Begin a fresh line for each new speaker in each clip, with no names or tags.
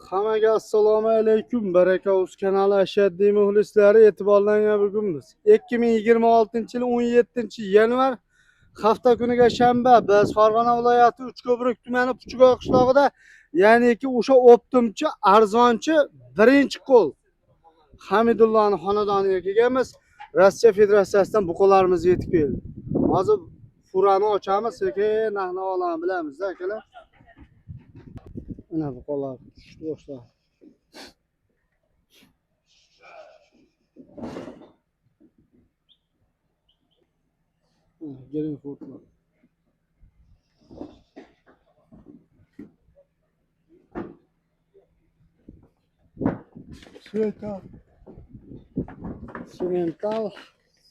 Hammaga assalomu alaykum. Baraka uz kanali ashaddiy muxlislari e'tiborlangan bugunmiz. 2026-yil 17-yanvar hafta kuniga shanba biz Farg'ona viloyati Uchko'prik tumani Puchgoy qishlog'ida, ya'niki o'sha optimchi arzonchi birinchi qo'l Hamidullohning xonadoniga kelganmiz. Rossiya Federatsiyasidan buqalarimiz yetib keldi. Hozir furani ochamiz, sekin narx-navolarni bilamiz akalar. Mana buqalar tushdi boshlar. Gelin korkma. Simental. Simental.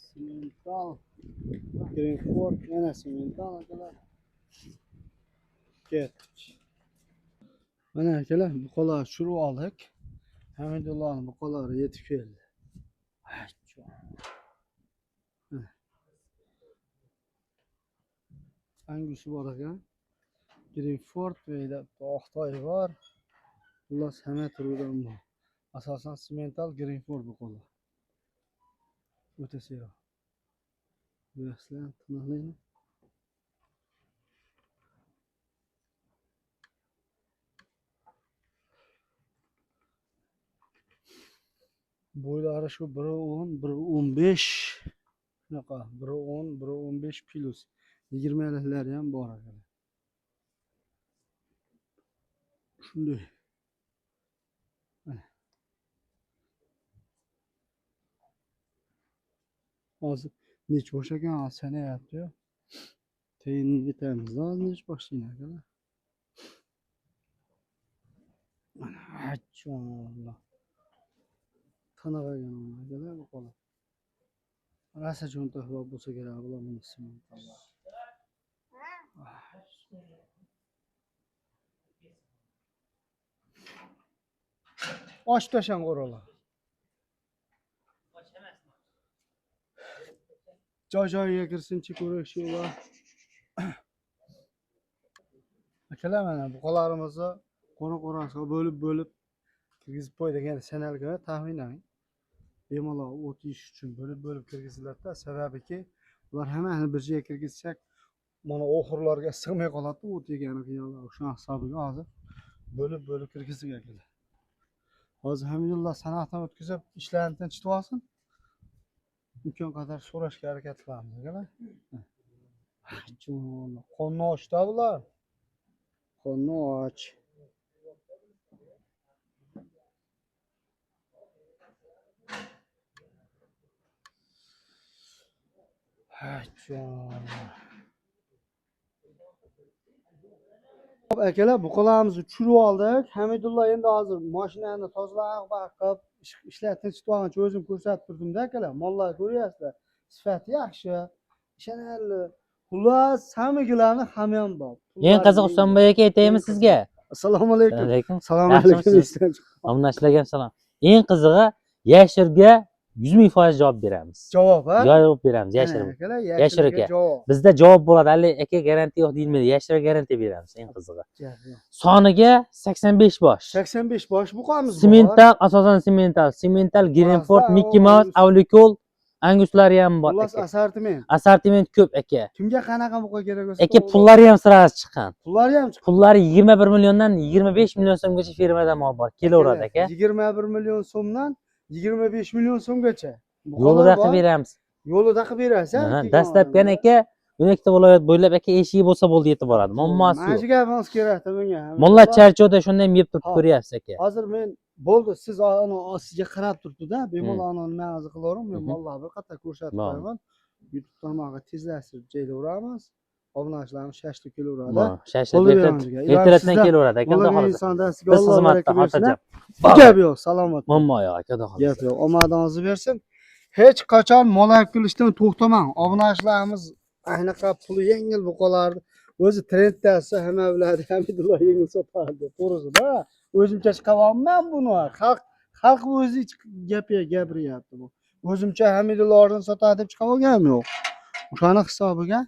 Simental. Gelin kork. Yine simental arkadaşlar. Kettik. Mana akalar buqalar shuru aldık. Hamidullah'ın buqalari yetib keldi. Hangisi bor ekan? Greenford ve Oqtoy var. Bunlar hamma turidan bor. Asosan simental Greenford buqalar. O'ta seroq. Buraslar tiniqli. Boylari shu 1.10, 1.15. Shunaqa 1.10, 1.15 plus 20 iliklari ham bor ekan. Shunday. Hozir nech bosh ekan sanayapti-yu. Teyinni yetamiz. Hozir nech boshlaydi akalar. Mana achchonlar. Qanaqagan akalar bu qo'la. Rasa cho'ntak bo'lsa kerak bularning ismi. Osh tashang qo'rolar. Joy-joyiga kirsinchi ko'rishchi ular. Akalar mana buqalarimizni qo'ra-qorasiga bo'lib kirgizib qo'ydik. Sanalga taxminan bemalol o't yeyish uchun bo'lib kirgiziladi. Sababiki ular hammani bir joyga kirgizsak, mana oxirlarga sig'may qoladi, o't yegani qiyolar. O'sha hisobiga hozir bo'lib kirgizgan akalar. Hozir Hamidulloh sanatdan o'tkazib ishlarni tinchitib olsin. Imkon qadar so'rashga harakat qilamiz akalar. Qonni ochdi bular. Qonni och. Akalar buqalarimizni tushirib oldik. Hamidulloh endi hozir mashinani tozalab baqib ishlar tinchitib olgancha o'zim ko'rsatib turdim-da akalar. Mollar ko'ryapsizlar. Sifati yaxshi. Ishonarli. Xullas, hammagilarni hamyon bor.
Eng qiziq Usmonboy aka aytaymi sizga?
Assalomu alaykum.
Alaykum.
Assalomu alaykum.
Omnashlagan salom. Eng qizig'i yashirga 100% javob beramiz.
Javob, ha?
Javob beramiz yashirga. Yashir aka. Bizda javob bo'ladi. Ali aka garantiya yo'q deyilmaydi. Yashirga garantiya beramiz. Eng qizig'i. Soniga 85 bosh.
85 bosh buqamiz bor.
Simental, asosan simental, Greenford, Mickey Mouse, Avlikol, Anguslari ham bor.
Xullas assortiment.
Assortiment ko'p aka.
Kimga qanaqa buqa kerak bo'lsa.
Aka pullari ham sirasi chiqqan.
Pullari ham chiqqan.
Pullari 21 milliondan 25 million so'mgacha firmadan mol bor. Kelaveradi aka.
21 million so'mdan 25 million so'mgacha.
Yo'lida qilib beramiz.
Yo'lida qilib berasiz.
Dastlabki aka 12 ta viloyat bo'ylab aka eshigi bo'lsa bo'ldi yetib boradi. Muammosi yo'q.
Mana shu gapimiz kerakda bunga.
Mollar charchoqda shunday yeb turib ko'ryapsiz aka.
Hozir men bo'ldi, siz sizga qarab turibdi-da, bemalol nimani qilavering, men mollarni bir qator ko'rsatib qo'yaman. YouTube tarmog'iga tezlashtirib joylayveramiz. Obunachilarimiz shashlik kelaveradi.
Shashlik ertalabdan kelaveradi aka. Xudo xolisa. Biz xizmatda xotirjam.
Gap yo'q, salomat.
Muammo yo'q aka, xudo xolisa.
Gap yo'q, omadingizni bersin. Hech qachon mol olib kelishdan to'xtamang. Obunachilarimiz aynaqa puli yengil buqalarni o'zi trenddasi hamma biladi. Hamidulloh yengil sotardi. To'g'risi-da. O'zimcha chiqaryapman buni. Xalq o'zi gapiryapti bu. O'zimcha Hamidullohni sotadi deb chiqib olganim yo'q. O'shani hisobiga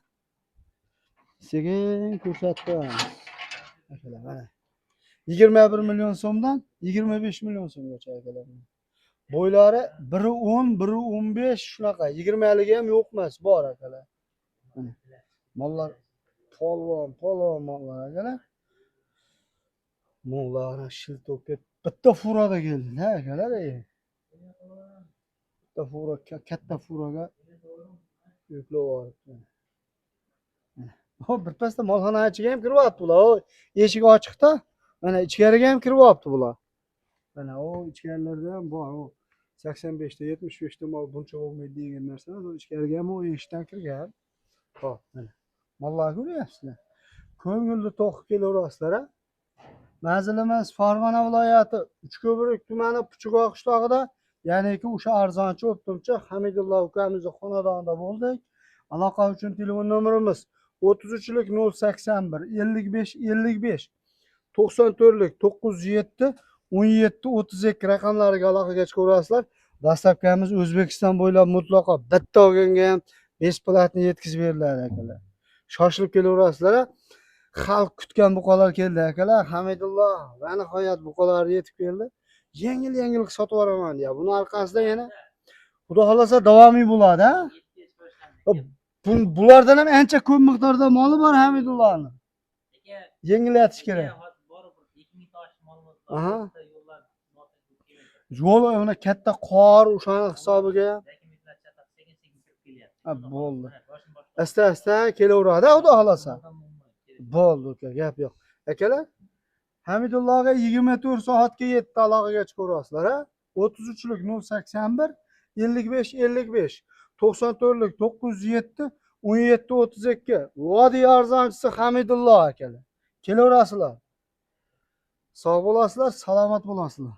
sekin ko'rsatdim. Akalar, mana. 21 milyon so'mdan 25 milyon so'mgacha akalar. Bo'ylari 1.10, 1.15 shunaqa. 20ligi ham yo'q emas, bor akalar. Mollar polvon mollar akalar. Mollarni shilto'kka bitta furada keldi, ha akalar. Bitta fura, katta furaga yuklab olibdi. Hop, birpasda molxona ichiga ham kiryapti bular. Eshik ochiqda. Mana ichkariga ham kiryapti bular. Mana o ichkarilarda ham bor. O 85 ta 75 ta mol buncha bo'lmaydi degan narsa. O ichkariga ham o eshikdan kirgan. Hop, mana. Mollar ko'ryapsizlar. Ko'ngilli to'qib kelaverasizlar, ha. Manzilimiz Farg'ona viloyati Uchko'prik tumani Puchuqoq qishlog'ida, ya'niki o'sha arzonchi o'ttimchi Hamidullo ukamizni xonadonida bo'ldik. Aloqa uchun telefon nomerimiz 33lik 081 55 55 94lik 907 17 32 raqamlariga aloqaga chiqaverasizlar. Dastlabkamiz O'zbekiston bo'ylab mutlaqo bitta olganga ham besplatni yetkazib beriladi akalar. Shoshilib kelaverasizlar. Xalq kutgan buqalar keldi akalar. Hamidullo va nihoyat buqalar yetib keldi. Yengil sotib olaman deya. Buni orqasida yana xudo xolasa davomiy bo'ladi, ha? Bulardan ham ancha ko'p miqdorda moli bor Hamidullohning. Yengillatish kerak. Aha. Yo'l ona katta qor o'shani hisobiga. Bo'ldi. Asta kelaveradi, xudo xolasa. Bo'ldi uka, gap yo'q. Akalar, Hamidullohga 24 soatga yetdi aloqaga chiqaverasizlar, ha? 33lik 081 55 55 94lik 907 17 32 Vodiy arzonchisi Hamidullo akalar. Kelaverasizlar. Sog' bo'lasizlar, salomat bo'lasizlar.